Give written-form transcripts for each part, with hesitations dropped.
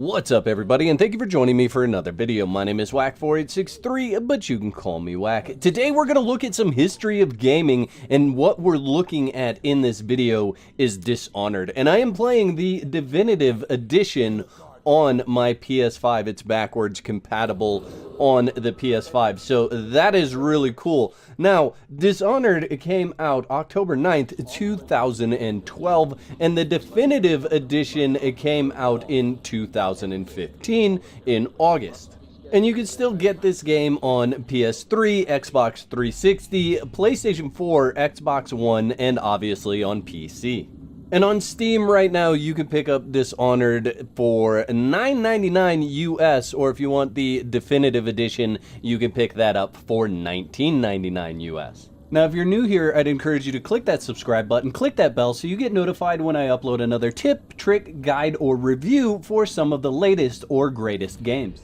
What's up everybody, and thank you for joining me for another video. My name is Whack4863, but you can call me Whack. Today we're going to look at some history of gaming, and what we're looking at in this video is Dishonored. And I am playing the Definitive Edition on my PS5. It's backwards compatible on the PS5, so that is really cool. Now, Dishonored came out October 9th, 2012, and the Definitive Edition came out in 2015 in August. And you can still get this game on PS3, Xbox 360, PlayStation 4, Xbox One, and obviously on PC. And on Steam right now, you can pick up Dishonored for $9.99 US, or if you want the Definitive Edition, you can pick that up for $19.99 US. Now, if you're new here, I'd encourage you to click that subscribe button, click that bell so you get notified when I upload another tip, trick, guide, or review for some of the latest or greatest games.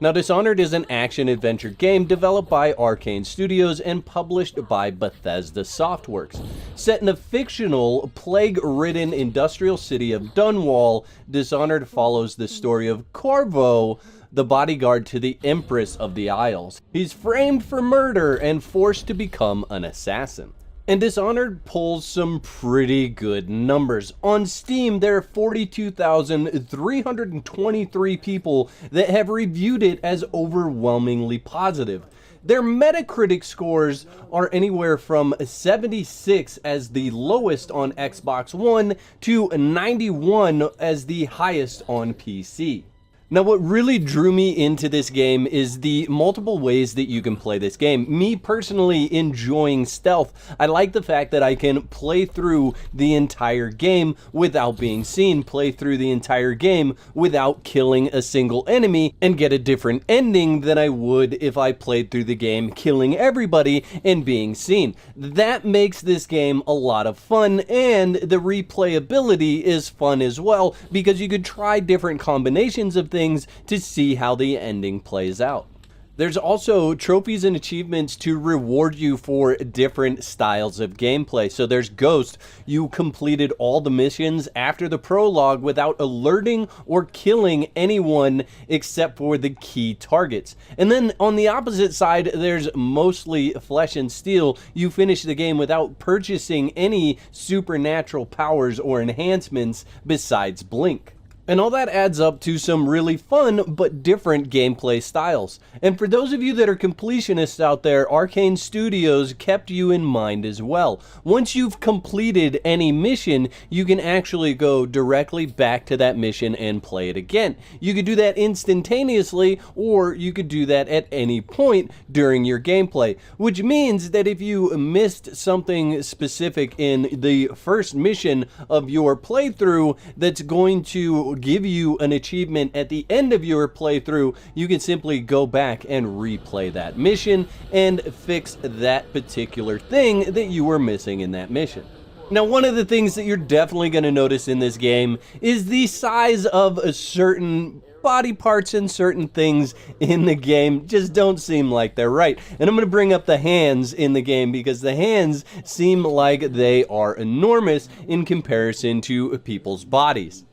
Now, Dishonored is an action-adventure game developed by Arcane Studios and published by Bethesda Softworks. Set in a fictional, plague-ridden industrial city of Dunwall, Dishonored follows the story of Corvo, the bodyguard to the Empress of the Isles. He's framed for murder and forced to become an assassin. And Dishonored pulls some pretty good numbers. On Steam, there are 42,323 people that have reviewed it as overwhelmingly positive. Their Metacritic scores are anywhere from 76 as the lowest on Xbox One to 91 as the highest on PC. Now, what really drew me into this game is the multiple ways that you can play this game. Me personally enjoying stealth, I like the fact that I can play through the entire game without being seen, play through the entire game without killing a single enemy, and get a different ending than I would if I played through the game killing everybody and being seen. That makes this game a lot of fun, and the replayability is fun as well, because you could try different combinations of things to see how the ending plays out. There's also trophies and achievements to reward you for different styles of gameplay. So there's Ghost. You completed all the missions after the prologue without alerting or killing anyone except for the key targets. And then on the opposite side, there's Mostly Flesh and Steel. You finish the game without purchasing any supernatural powers or enhancements besides Blink. And all that adds up to some really fun but different gameplay styles. And for those of you that are completionists out there, Arcane Studios kept you in mind as well. Once you've completed any mission, you can actually go directly back to that mission and play it again. You could do that instantaneously, or you could do that at any point during your gameplay, which means that if you missed something specific in the first mission of your playthrough that's going to give you an achievement at the end of your playthrough, you can simply go back and replay that mission and fix that particular thing that you were missing in that mission. Now, one of the things that you're definitely going to notice in this game is the size of a certain body parts and certain things in the game just don't seem like they're right. And I'm going to bring up the hands in the game because the hands seem like they are enormous in comparison to people's bodies.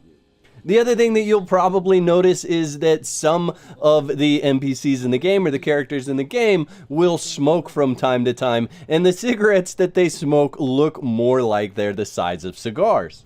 The other thing that you'll probably notice is that some of the NPCs in the game, or the characters in the game, will smoke from time to time, and the cigarettes that they smoke look more like they're the size of cigars.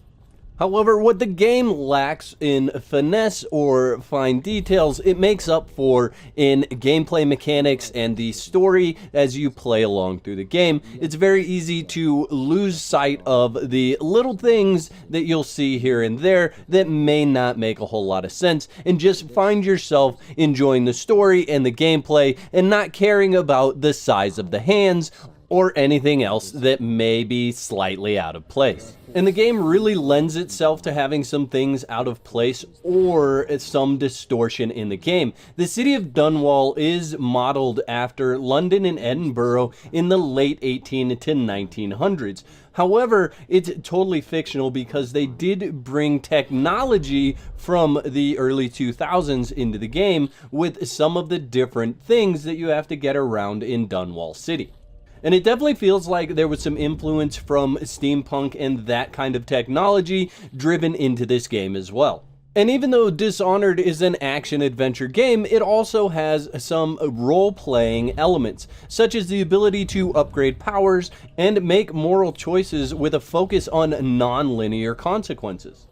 However, what the game lacks in finesse or fine details, it makes up for in gameplay mechanics and the story as you play along through the game. It's very easy to lose sight of the little things that you'll see here and there that may not make a whole lot of sense, and just find yourself enjoying the story and the gameplay and not caring about the size of the hands or anything else that may be slightly out of place. And the game really lends itself to having some things out of place or some distortion in the game. The city of Dunwall is modeled after London and Edinburgh in the late 18 to 1900s. However, it's totally fictional because they did bring technology from the early 2000s into the game with some of the different things that you have to get around in Dunwall City. And it definitely feels like there was some influence from steampunk and that kind of technology driven into this game as well. And even though Dishonored is an action-adventure game, it also has some role-playing elements, such as the ability to upgrade powers and make moral choices with a focus on non-linear consequences.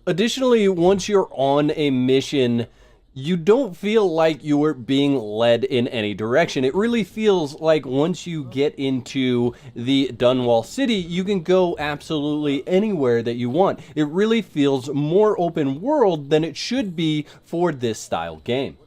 Additionally, once you're on a mission, you don't feel like you're being led in any direction. It really feels like once you get into the Dunwall city, you can go absolutely anywhere that you want. It really feels more open world than it should be for this style game.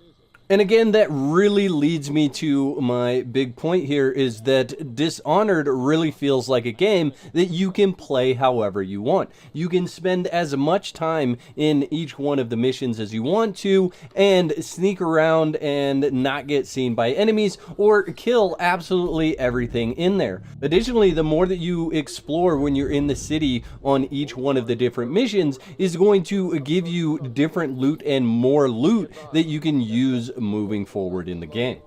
And again, that really leads me to my big point here, is that Dishonored really feels like a game that you can play however you want. You can spend as much time in each one of the missions as you want to, and sneak around and not get seen by enemies, or kill absolutely everything in there. Additionally, the more that you explore when you're in the city on each one of the different missions is going to give you different loot and more loot that you can use moving forward in the game.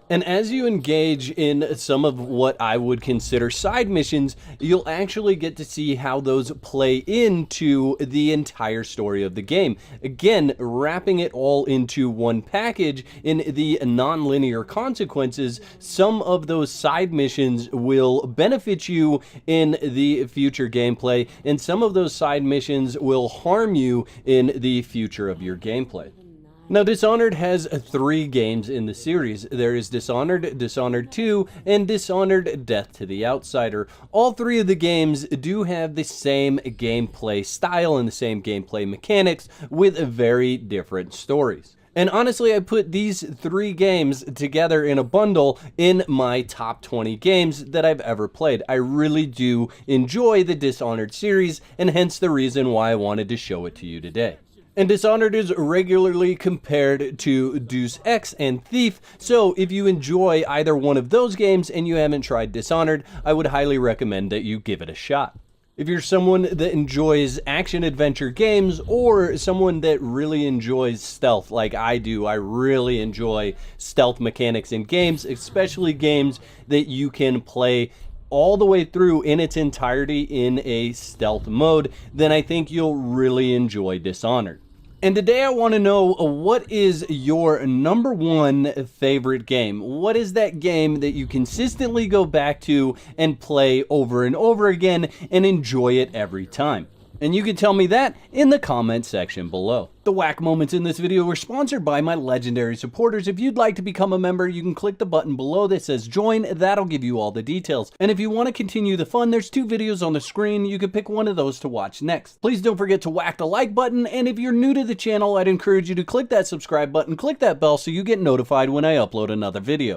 And as you engage in some of what I would consider side missions, you'll actually get to see how those play into the entire story of the game. Again, wrapping it all into one package in the non-linear consequences. Some of those side missions will benefit you in the future gameplay, and some of those side missions will harm you in the future of your gameplay. Now, Dishonored has 3 games in the series. There is Dishonored, Dishonored 2, and Dishonored Death to the Outsider. All 3 of the games do have the same gameplay style and the same gameplay mechanics, with very different stories. And honestly, I put these 3 games together in a bundle in my top 20 games that I've ever played. I really do enjoy the Dishonored series, and hence the reason why I wanted to show it to you today. And Dishonored is regularly compared to Deus Ex and Thief, so if you enjoy either one of those games and you haven't tried Dishonored, I would highly recommend that you give it a shot. If you're someone that enjoys action-adventure games, or someone that really enjoys stealth like I do, I really enjoy stealth mechanics in games, especially games that you can play all the way through in its entirety in a stealth mode, then I think you'll really enjoy Dishonored. And today I want to know, what is your #1 favorite game? What is that game that you consistently go back to and play over and over again and enjoy it every time? And you can tell me that in the comment section below. The whack moments in this video were sponsored by my legendary supporters. If you'd like to become a member, you can click the button below that says join. That'll give you all the details. And if you want to continue the fun, there's 2 videos on the screen. You can pick one of those to watch next. Please don't forget to whack the like button. And if you're new to the channel, I'd encourage you to click that subscribe button, click that bell so you get notified when I upload another video.